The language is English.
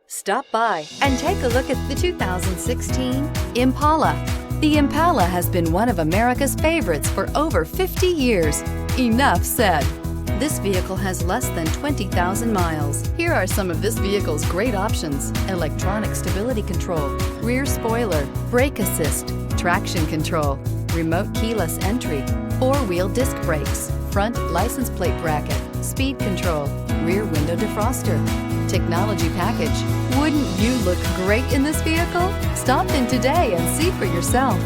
Stop by and take a look at the 2016 Impala. The Impala has been one of America's favorites for over 50 years. Enough said. This vehicle has less than 20,000 miles. Here are some of this vehicle's great options: electronic stability control, rear spoiler, brake assist, traction control, remote keyless entry, four-wheel disc brakes, front license plate bracket, speed control, rear window defroster, technology package. Wouldn't you look great in this vehicle? Stop in today and see for yourself.